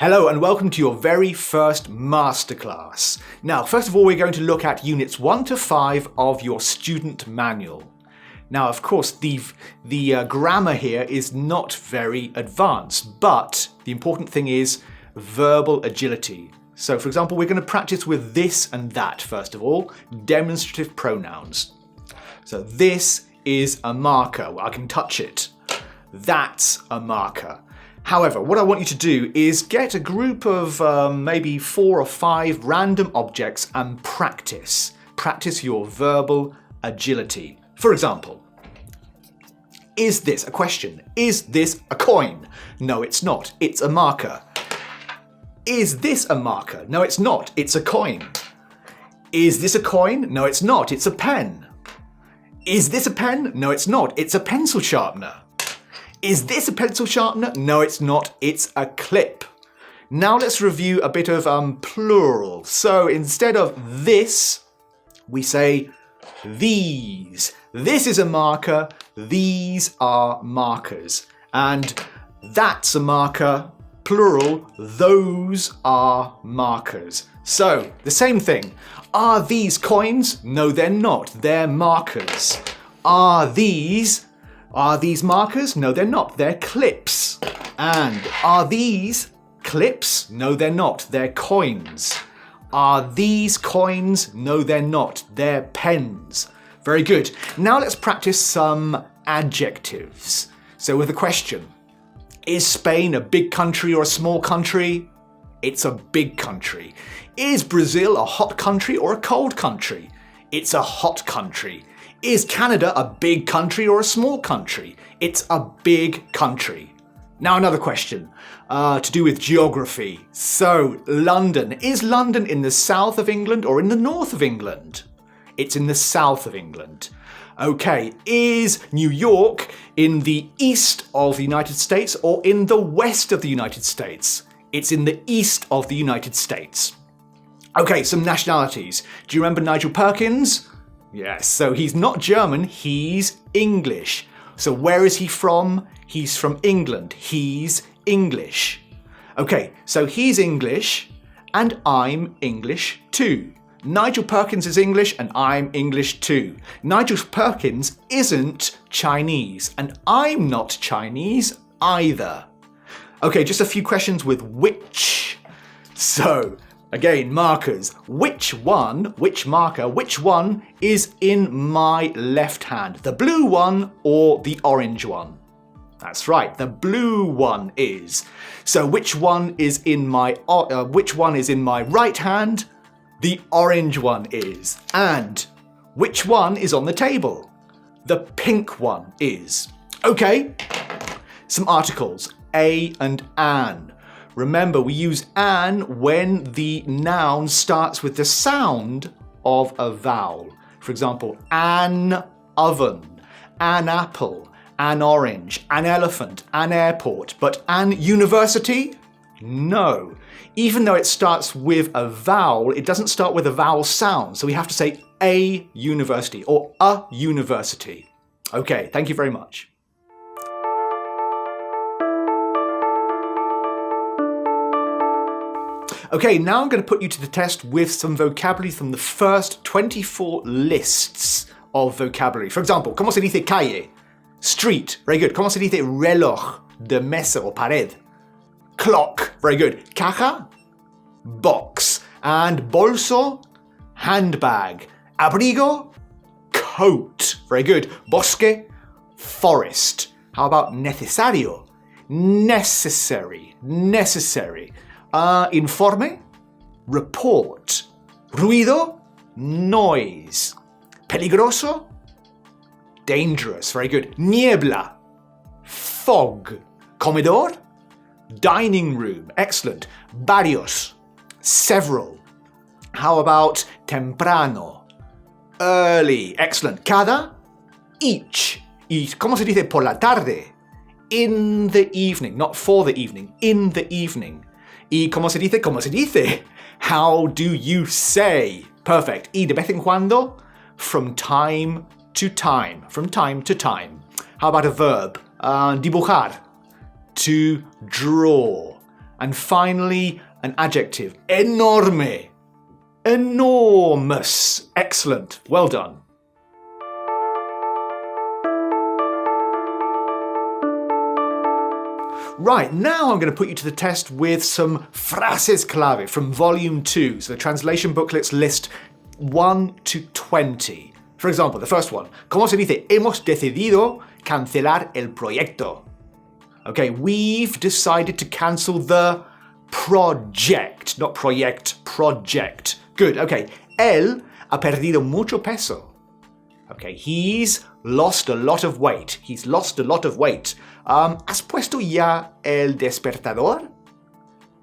Hello and welcome to your very first masterclass. Now, first of all, we're going to look at units 1 to 5 of your student manual. Now, of course, the grammar here is not very advanced, but the important thing is verbal agility. So, for example, we're going to practice with this and that, first of all, demonstrative pronouns. So this is a marker. I can touch it. That's a marker. However, what I want you to do is get a group of maybe 4 or 5 random objects and practice. Practice your verbal agility. For example, is this a question? Is this a coin? No, it's not. It's a marker. Is this a marker? No, it's not. It's a coin. Is this a coin? No, it's not. It's a pen. Is this a pen? No, it's not. It's a pencil sharpener. Is this a pencil sharpener? No, it's not. It's a clip. Now let's review a bit of plural. So instead of this, we say these. This is a marker. These are markers. And that's a marker. Plural, those are markers. So the same thing. Are these coins? No, they're not. They're markers. Are these markers? No, they're not. They're clips. And are these clips? No, they're not. They're coins. Are these coins? No, they're not. They're pens. Very good. Now let's practice some adjectives. So with a question, is Spain a big country or a small country? It's a big country. Is Brazil a hot country or a cold country? It's a hot country. Is Canada a big country or a small country? It's a big country. Now another question to do with geography. So London. Is London in the south of England or in the north of England? It's in the south of England. Okay, is New York in the east of the United States or in the west of the United States? It's in the east of the United States. Okay, some nationalities. Do you remember Nigel Perkins? Yes, so he's not German, he's English. So where is he from? He's from England. He's English. Okay, so he's English and I'm English too. Nigel Perkins is English and I'm English too. Nigel Perkins isn't Chinese and I'm not Chinese either. Okay, just a few questions with which. So, again, markers. Which marker, which one is in my left hand? The blue one or the orange one? That's right, the blue one is. So which one is in my right hand? The orange one is. And which one is on the table? The pink one is. Okay, some articles, a and an. Remember, we use an when the noun starts with the sound of a vowel. For example, an oven, an apple, an orange, an elephant, an airport. But an university? No. Even though it starts with a vowel, it doesn't start with a vowel sound. So we have to say a university or a university. Okay, thank you very much. Okay, now I'm going to put you to the test with some vocabulary from the first 24 lists of vocabulary. For example, ¿cómo se dice calle? Street. Very good. ¿Cómo se dice reloj? De mesa o pared. Clock. Very good. Caja? Box. And bolso? Handbag. Abrigo? Coat. Very good. Bosque? Forest. How about necesario? Necessary. Necessary. Informe, report. Ruido, noise. Peligroso, dangerous. Very good. Niebla, fog. Comedor, dining room. Excellent. Varios, several. How about temprano, early. Excellent. Cada, each. Y ¿cómo se dice por la tarde? In the evening, not for the evening, in the evening. ¿Y cómo se dice? ¿Cómo se dice? How do you say? Perfect. ¿Y de vez en cuando? From time to time. From time to time. How about a verb? Dibujar. To draw. And finally, an adjective. Enorme. Enormous. Excellent. Well done. Right, now I'm going to put you to the test with some frases clave from volume 2. So the translation booklets list 1 to 20. For example, the first one. ¿Cómo se dice? Hemos decidido cancelar el proyecto. Okay, we've decided to cancel the project. Not project, project. Good, okay. Él ha perdido mucho peso. Okay, he's lost a lot of weight. He's lost a lot of weight. ¿Has puesto ya el despertador?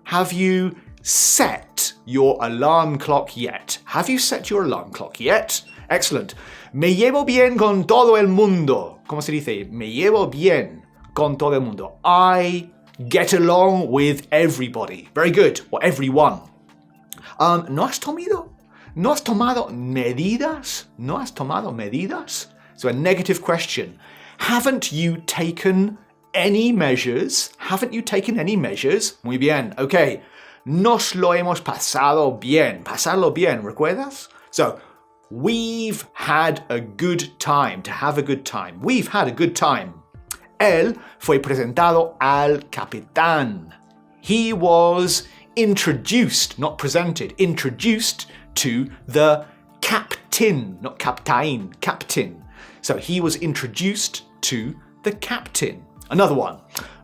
Have you set your alarm clock yet? Have you set your alarm clock yet? Excellent. Me llevo bien con todo el mundo. ¿Cómo se dice? Me llevo bien con todo el mundo. I get along with everybody. Very good. Or everyone. ¿No has tomado? ¿No has tomado medidas? ¿No has tomado medidas? So a negative question. Haven't you taken any measures? Haven't you taken any measures? Muy bien. Okay. Nos lo hemos pasado bien. Pasarlo bien, ¿recuerdas? So, we've had a good time. To have a good time. We've had a good time. Él fue presentado al capitán. He was introduced, not presented, introduced to the captain, not captain, captain. So he was introduced to the captain. Another one.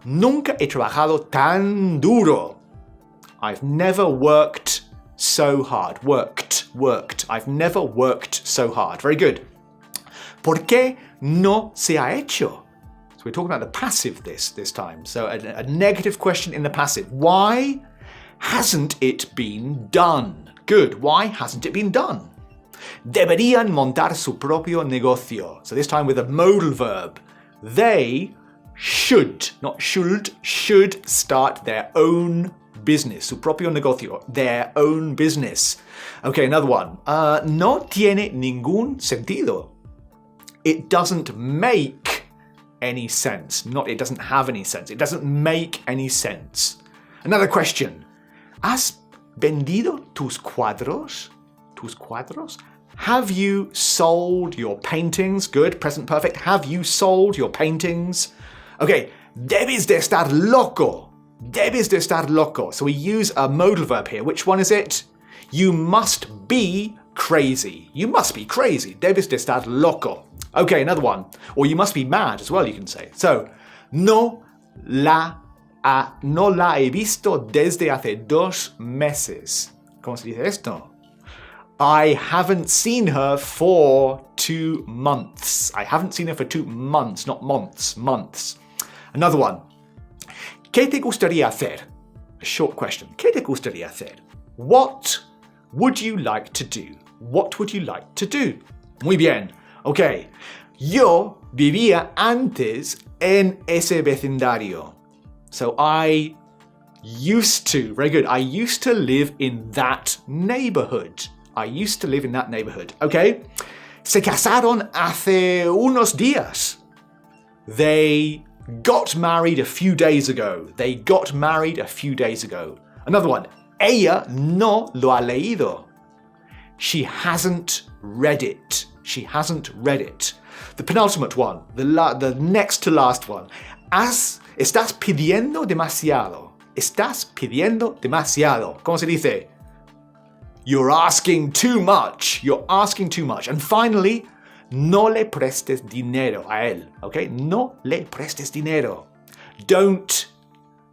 Nunca he trabajado tan duro. I've never worked so hard. Worked. I've never worked so hard. Very good. ¿Por qué no se ha hecho? So we're talking about the passive this time. So a negative question in the passive. Why hasn't it been done? Good. Why hasn't it been done? Deberían montar su propio negocio. So this time with a modal verb. They should, not should start their own business. Su propio negocio. Their own business. Okay, another one. No tiene ningún sentido. It doesn't make any sense. Not it doesn't have any sense. It doesn't make any sense. Another question. ¿Has vendido tus cuadros? ¿Tus cuadros? Have you sold your paintings? Good, present perfect. Have you sold your paintings? Okay, debes de estar loco. Debes de estar loco. So we use a modal verb here. Which one is it? You must be crazy. You must be crazy. Debes de estar loco. Okay, another one. Or you must be mad as well, you can say. So, no la he visto desde hace 2 meses. ¿Cómo se dice esto? I haven't seen her for 2 months. I haven't seen her for 2 months, not months, months. Another one. ¿Qué te gustaría hacer? A short question. ¿Qué te gustaría hacer? What would you like to do? What would you like to do? Muy bien. Okay. Yo vivía antes en ese vecindario. So I used to, very good, I used to live in that neighborhood. I used to live in that neighborhood. Okay. Se casaron hace unos días. They got married a few days ago. They got married a few days ago. Another one. Ella no lo ha leído. She hasn't read it. She hasn't read it. The penultimate one, the next to last one. Estás pidiendo demasiado. Estás pidiendo demasiado. ¿Cómo se dice? You're asking too much. You're asking too much. And finally, no le prestes dinero a él. Okay? No le prestes dinero. Don't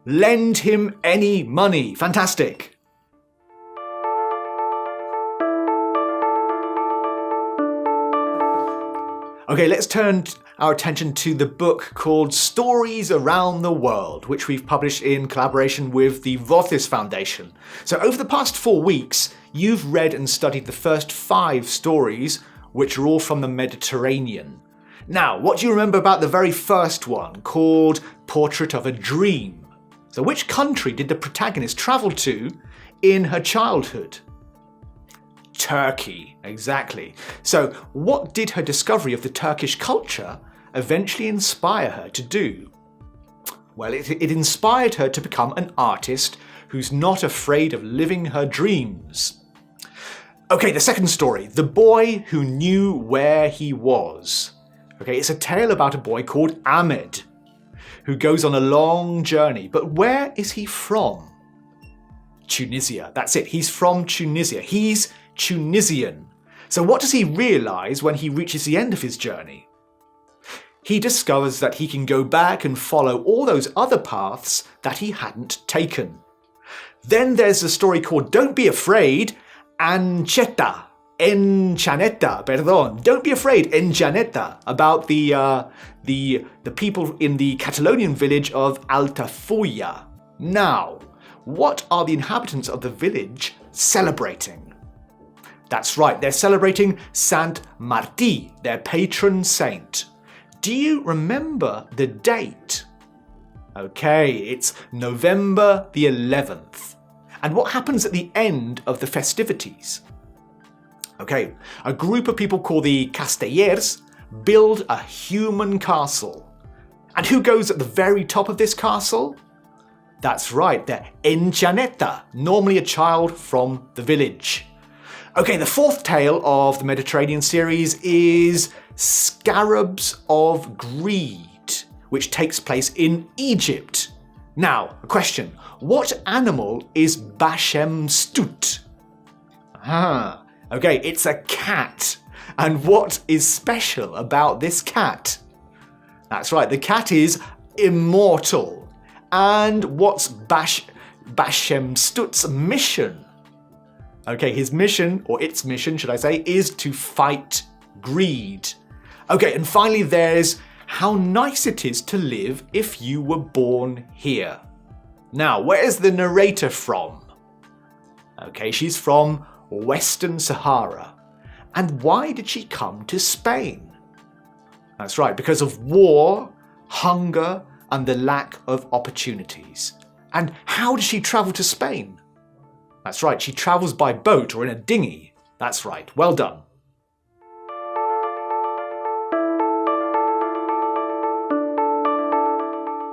lend him any money. Fantastic. Okay, let's turn our attention to the book called Stories Around the World, which we've published in collaboration with the VAUGHAN Foundation. So over the past 4 weeks, you've read and studied the first 5 stories, which are all from the Mediterranean. Now, what do you remember about the very first one, called Portrait of a Dream? So which country did the protagonist travel to in her childhood? Turkey, exactly. So what did her discovery of the Turkish culture eventually inspire her to do? Well, it inspired her to become an artist who's not afraid of living her dreams. Okay, the second story, The Boy Who Knew Where He Was. Okay, it's a tale about a boy called Ahmed, who goes on a long journey. But where is he from? Tunisia. That's it. He's from Tunisia. He's Tunisian. So what does he realize when he reaches the end of his journey? He discovers that he can go back and follow all those other paths that he hadn't taken. Then there's a story called Don't Be Afraid, Enchaneta, Don't Be Afraid, Enchaneta, about the people in the Catalonian village of Altafulla. Now, what are the inhabitants of the village celebrating? That's right, they're celebrating Sant Martí, their patron saint. Do you remember the date? Okay, it's November the 11th. And what happens at the end of the festivities? Okay, a group of people called the Castellers build a human castle. And who goes at the very top of this castle? That's right, they're Enchaneta, normally a child from the village. Okay, the fourth tale of the Mediterranean series is Scarabs of Greed, which takes place in Egypt. Now, a question. What animal is Bashemstut? Okay, it's a cat. And what is special about this cat? That's right, the cat is immortal. And what's Bashemstut's mission? Okay, his mission, or its mission, should I say, is to fight greed. Okay, and finally there's how nice it is to live if you were born here. Now, where's the narrator from? Okay, she's from Western Sahara. And why did she come to Spain? That's right, because of war, hunger, and the lack of opportunities. And how does she travel to Spain? That's right, she travels by boat or in a dinghy. That's right, well done.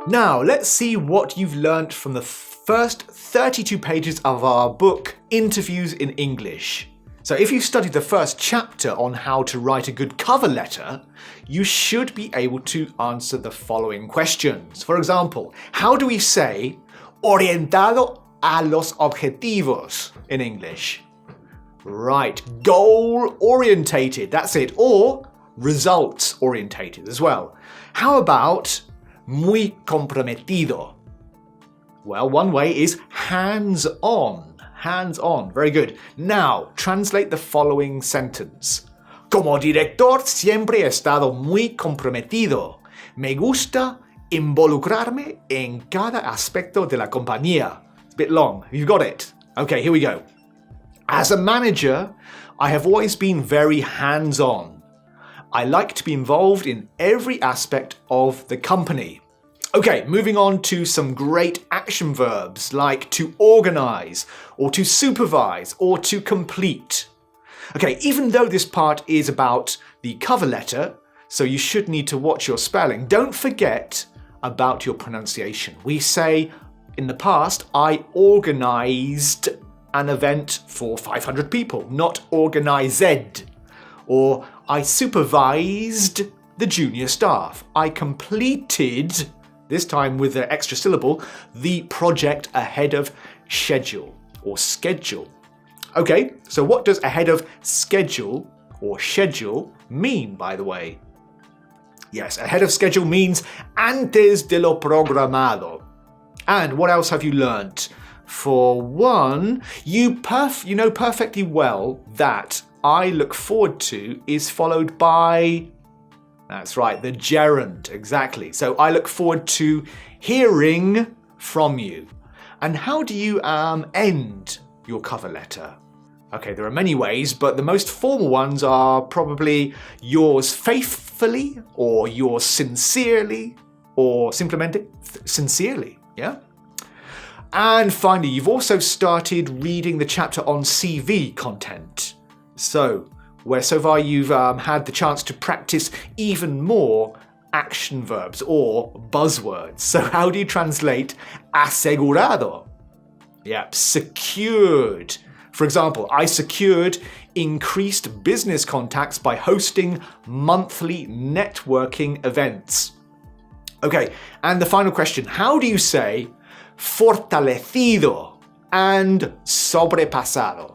Now, let's see what you've learnt from the first 32 pages of our book, Interviews in English. So if you studied the first chapter on how to write a good cover letter, you should be able to answer the following questions. For example, how do we say orientado a los objetivos in English? Right, goal-orientated, that's it, or results-orientated as well. How about muy comprometido? Well, one way is hands-on. Hands-on, very good. Now, translate the following sentence. Como director siempre he estado muy comprometido. Me gusta involucrarme en cada aspecto de la compañía. It's a bit long. You've got it. Okay, here we go. As a manager, I have always been very hands-on. I like to be involved in every aspect of the company. Okay, moving on to some great action verbs like to organize, or to supervise, or to complete. Okay, even though this part is about the cover letter, so you should need to watch your spelling, don't forget about your pronunciation. We say, in the past, I organized an event for 500 people, not organized. Or I supervised the junior staff. I completed, this time with the extra syllable, the project ahead of schedule or schedule. Okay, so what does ahead of schedule or schedule mean, by the way? Yes, ahead of schedule means antes de lo programado. And what else have you learnt? For one, you know perfectly well that I look forward to is followed by, that's right, the gerund, exactly. So I look forward to hearing from you. And how do you end your cover letter? Okay, there are many ways, but the most formal ones are probably yours faithfully, or yours sincerely, or simplemente sincerely, yeah? And finally, you've also started reading the chapter on CV content. So, where so far you've had the chance to practice even more action verbs or buzzwords. So how do you translate asegurado? Yep, secured. For example, I secured increased business contacts by hosting monthly networking events. Okay, and the final question, how do you say fortalecido and sobrepasado?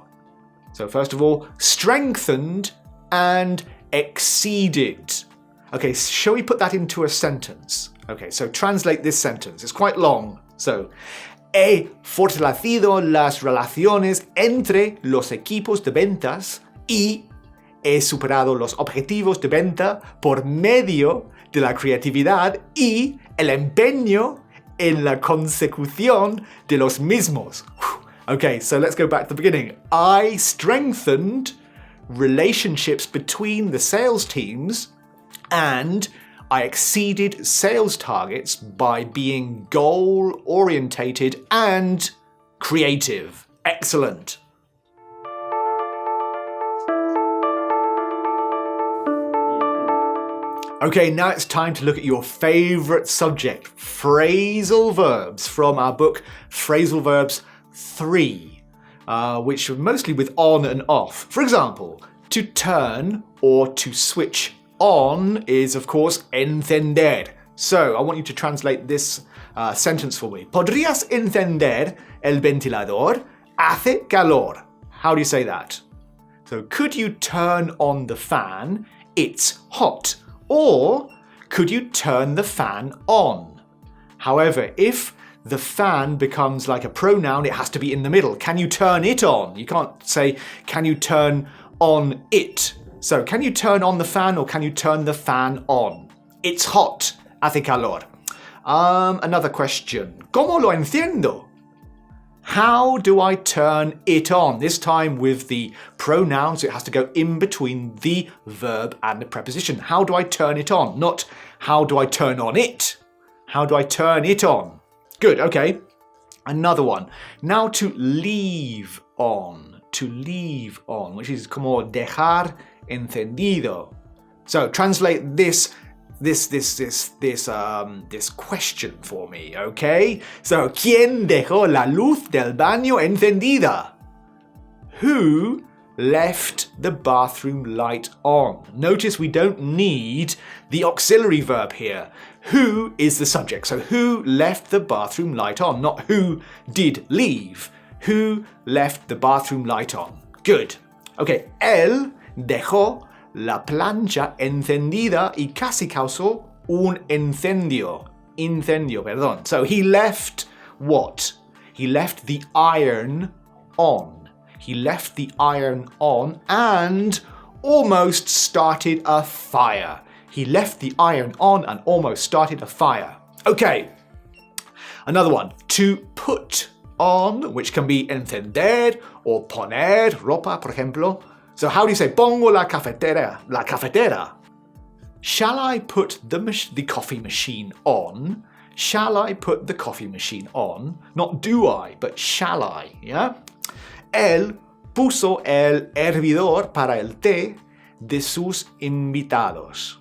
So first of all, strengthened and exceeded. Okay, shall we put that into a sentence? Okay, so translate this sentence. It's quite long. So, he fortalecido las relaciones entre los equipos de ventas y he superado los objetivos de venta por medio de la creatividad y el empeño en la consecución de los mismos. Okay, so let's go back to the beginning. I strengthened relationships between the sales teams and I exceeded sales targets by being goal-orientated and creative. Excellent. Okay, now it's time to look at your favorite subject, phrasal verbs, from our book Phrasal Verbs 3, which are mostly with on and off. For example, to turn or to switch on is, of course, encender. So I want you to translate this sentence for me. ¿Podrías encender el ventilador? Hace calor. How do you say that? So could you turn on the fan? It's hot. Or could you turn the fan on? However, if the fan becomes like a pronoun, it has to be in the middle. Can you turn it on? You can't say, can you turn on it? So, can you turn on the fan or can you turn the fan on? It's hot. Hace calor. Another question. ¿Cómo lo enciendo? How do I turn it on? This time with the pronoun, so it has to go in between the verb and the preposition. How do I turn it on? Not how do I turn on it? How do I turn it on? Good, okay. Another one. Now to leave on. To leave on, which is como dejar encendido. So translate this question for me, okay? So, ¿quién dejó la luz del baño encendida? Who left the bathroom light on? Notice we don't need the auxiliary verb here. Who is the subject? So who left the bathroom light on? Not who did leave. Who left the bathroom light on? Good. Okay, él dejó la plancha encendida y casi causó un incendio. Incendio, perdón. So he left what? He left the iron on. He left the iron on and almost started a fire. He left the iron on and almost started a fire. Okay. Another one. To put on, which can be encender or poner ropa, por ejemplo. So how do you say pongo la cafetera? La cafetera. Shall I put the coffee machine on? Shall I put the coffee machine on? Not do I, but shall I, yeah? Él puso el hervidor para el té de sus invitados.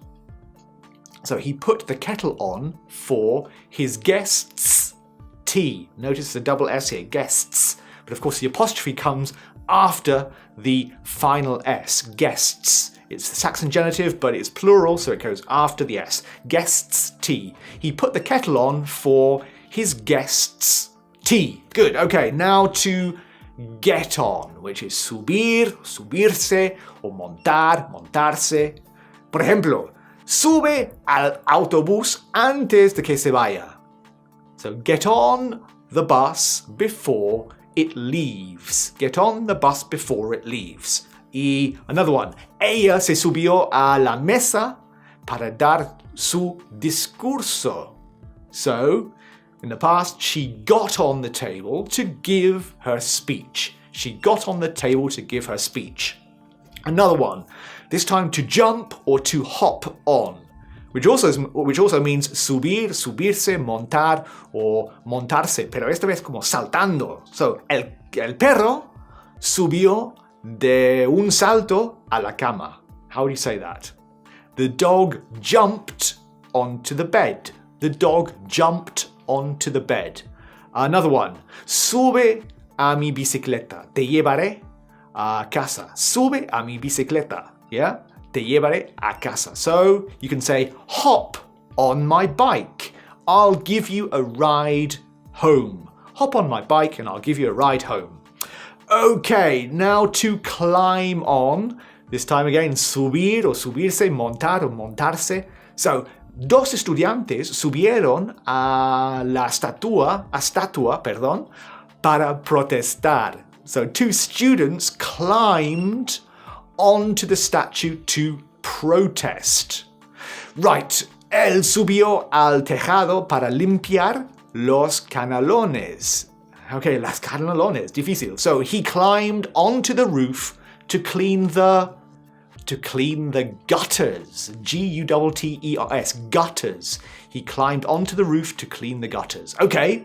So he put the kettle on for his guests' tea. Notice the double S here, guests. But of course the apostrophe comes after the final S, guests. It's the Saxon genitive, but it's plural, so it goes after the S. Guests' tea. He put the kettle on for his guests' tea. Good, okay, now to get on, which is subir, subirse, or montar, montarse. Por ejemplo, sube al autobús antes de que se vaya. So get on the bus before it leaves. Get on the bus before it leaves. Y another one. Ella se subió a la mesa para dar su discurso. So, in the past, she got on the table to give her speech. She got on the table to give her speech. Another one. This time to jump or to hop on, which also means subir, subirse, montar or montarse, pero esta vez como saltando. So, el perro subió de un salto a la cama. How do you say that? The dog jumped onto the bed. The dog jumped onto the bed. Another one. Sube a mi bicicleta. Te llevaré a casa. Sube a mi bicicleta. Yeah? Te llevaré a casa. So you can say, hop on my bike. I'll give you a ride home. Hop on my bike and I'll give you a ride home. Okay, now to climb on. This time again, subir o subirse, montar o montarse. So, dos estudiantes subieron a la estatua, para protestar. So, two students climbed onto the statue to protest. Right, él subió al tejado para limpiar los canalones. Okay, las canalones, difícil. So he climbed onto the roof to clean the gutters. Gutters, gutters. He climbed onto the roof to clean the gutters. Okay,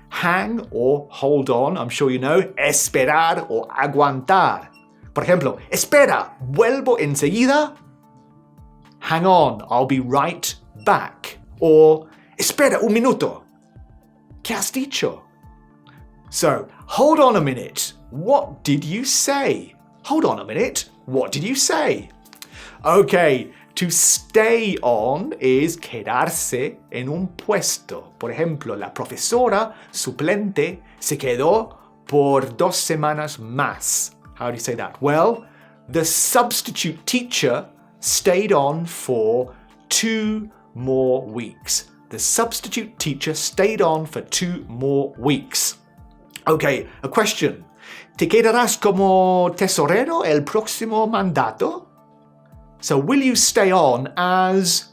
hang or hold on, I'm sure you know. Esperar o aguantar. Por ejemplo, espera, vuelvo enseguida. Hang on, I'll be right back. Or espera un minuto. ¿Qué has dicho? So, hold on a minute. What did you say? Hold on a minute. What did you say? Okay, to stay on is quedarse en un puesto. Por ejemplo, la profesora suplente se quedó por 2 semanas más. How do you say that? Well, the substitute teacher stayed on for 2 more weeks. The substitute teacher stayed on for 2 more weeks. Okay, a question. ¿Te quedarás como tesorero el próximo mandato? So will you stay on as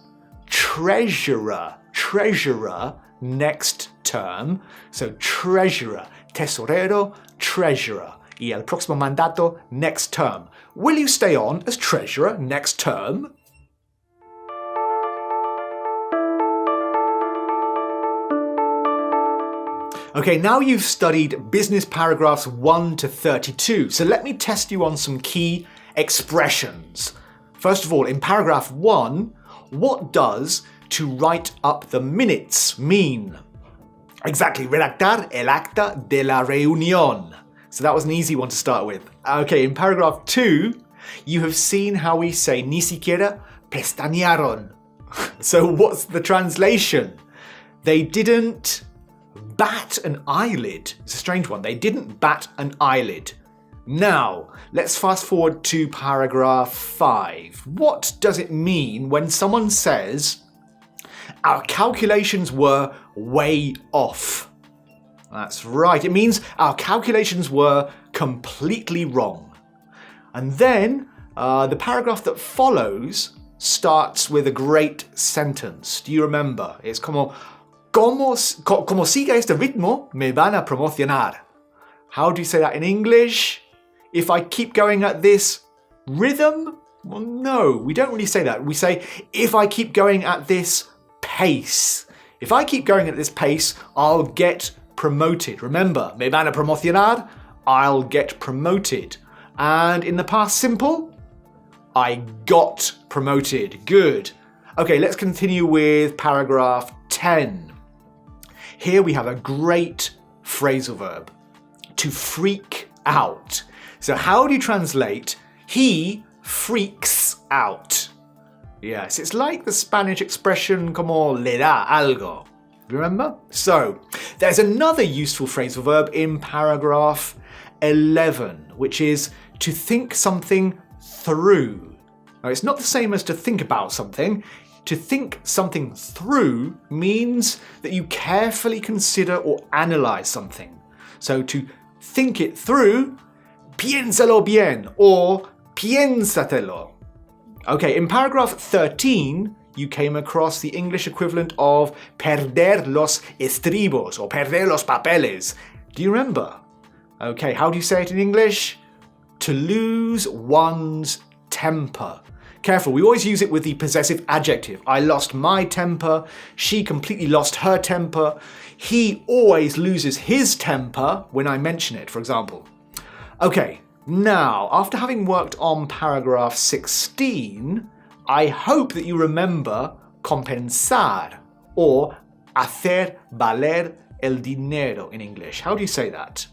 treasurer? Treasurer next term. So treasurer, tesorero, treasurer. Y el próximo mandato next term. Will you stay on as treasurer next term? Okay, now you've studied business paragraphs 1 to 32, so let me test you on some key expressions. First of all, in paragraph 1, what does to write up the minutes mean? Exactly, redactar el acta de la reunión. So that was an easy one to start with. Okay, in paragraph 2, you have seen how we say ni siquiera pestañearon. So what's the translation? They didn't bat an eyelid. It's a strange one. They didn't bat an eyelid. Now, let's fast forward to paragraph 5. What does it mean when someone says, our calculations were way off? That's right. It means our calculations were completely wrong. And then the paragraph that follows starts with a great sentence. Do you remember? It's como siga este ritmo, me van a promocionar. How do you say that in English? If I keep going at this rhythm? Well, no, we don't really say that. We say, if I keep going at this pace. If I keep going at this pace, I'll get promoted. Remember, me van a promocionar, I'll get promoted. And in the past simple, I got promoted. Good. Okay, let's continue with paragraph 10. Here we have a great phrasal verb, to freak out. So how do you translate, he freaks out? Yes, it's like the Spanish expression como le da algo. Remember? So, there's another useful phrasal verb in paragraph 11, which is to think something through. Now, it's not the same as to think about something. To think something through means that you carefully consider or analyze something. So to think it through, piénsalo bien or piénsatelo. Okay, in paragraph 13, you came across the English equivalent of perder los estribos or perder los papeles. Do you remember? Okay, how do you say it in English? To lose one's temper. Careful, we always use it with the possessive adjective. I lost my temper, she completely lost her temper, he always loses his temper when I mention it, for example. Okay, now, after having worked on paragraph 16, I hope that you remember compensar or hacer valer el dinero in English. How do you say that?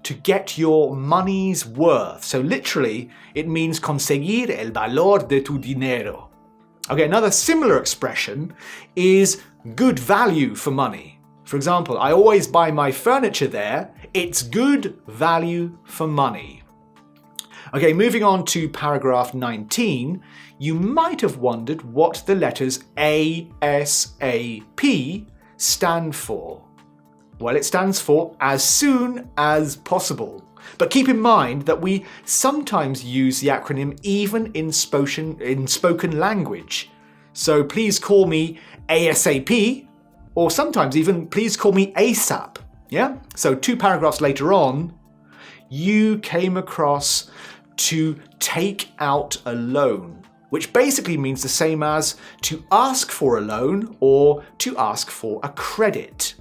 to get your money's worth. So literally, it means conseguir el valor de tu dinero. Okay, another similar expression is good value for money. For example, I always buy my furniture there. It's good value for money. Okay, moving on to paragraph 19, you might have wondered what the letters ASAP stand for. Well, it stands for as soon as possible. But keep in mind that we sometimes use the acronym even in spoken language. So please call me ASAP, or sometimes even please call me ASAP. Yeah? So 2 paragraphs later on, you came across to take out a loan, which basically means the same as to ask for a loan or to ask for a credit.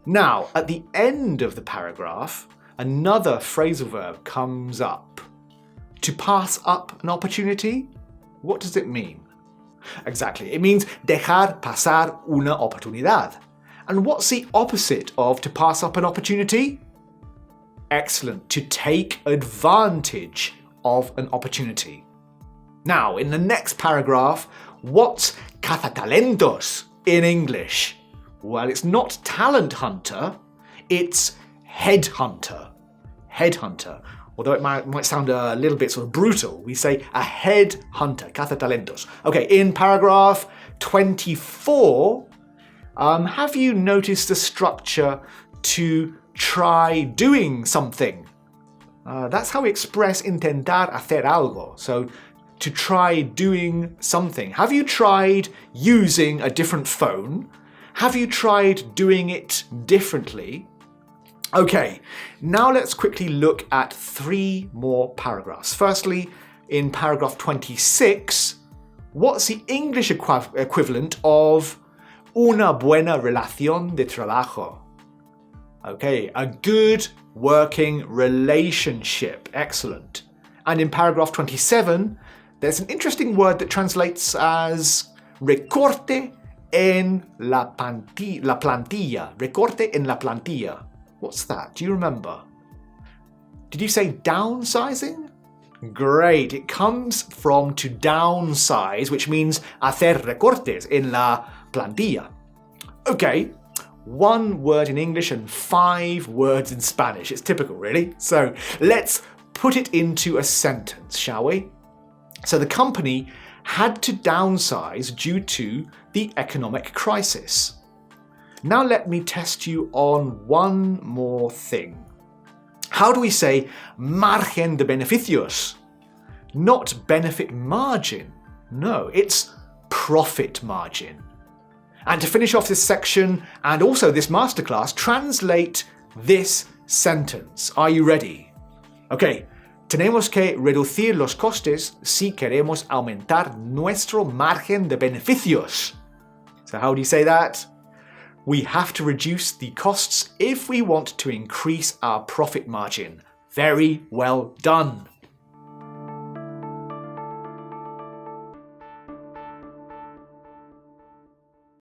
Now, at the end of the paragraph, another phrasal verb comes up. To pass up an opportunity? What does it mean? Exactly, it means dejar pasar una oportunidad. And what's the opposite of to pass up an opportunity? Excellent, to take advantage of an opportunity. Now, in the next paragraph, what's cazatalentos in English? Well, it's not talent hunter, it's headhunter. Headhunter. Although it might sound a little bit sort of brutal, we say a headhunter, cazatalentos. Okay, in paragraph 24, have you noticed the structure to try doing something? That's how we express intentar hacer algo. So, to try doing something. Have you tried using a different phone? Have you tried doing it differently? Okay, now let's quickly look at 3 more paragraphs. Firstly, in paragraph 26, what's the English equivalent of una buena relación de trabajo? Okay, a good working relationship. Excellent. And in paragraph 27, there's an interesting word that translates as recorte en la plantilla. Recorte en la plantilla. What's that? Do you remember? Did you say downsizing? Great. It comes from to downsize, which means hacer recortes en la plantilla. Okay, 1 word in English and 5 words in Spanish. It's typical, really. So let's put it into a sentence, shall we? So the company had to downsize due to the economic crisis. Now let me test you on one more thing. How do we say margen de beneficios? Not benefit margin. No, it's profit margin. And to finish off this section and also this masterclass, translate this sentence. Are you ready? Okay. Tenemos que reducir los costes si queremos aumentar nuestro margen de beneficios. So how do you say that? We have to reduce the costs if we want to increase our profit margin. Very well done.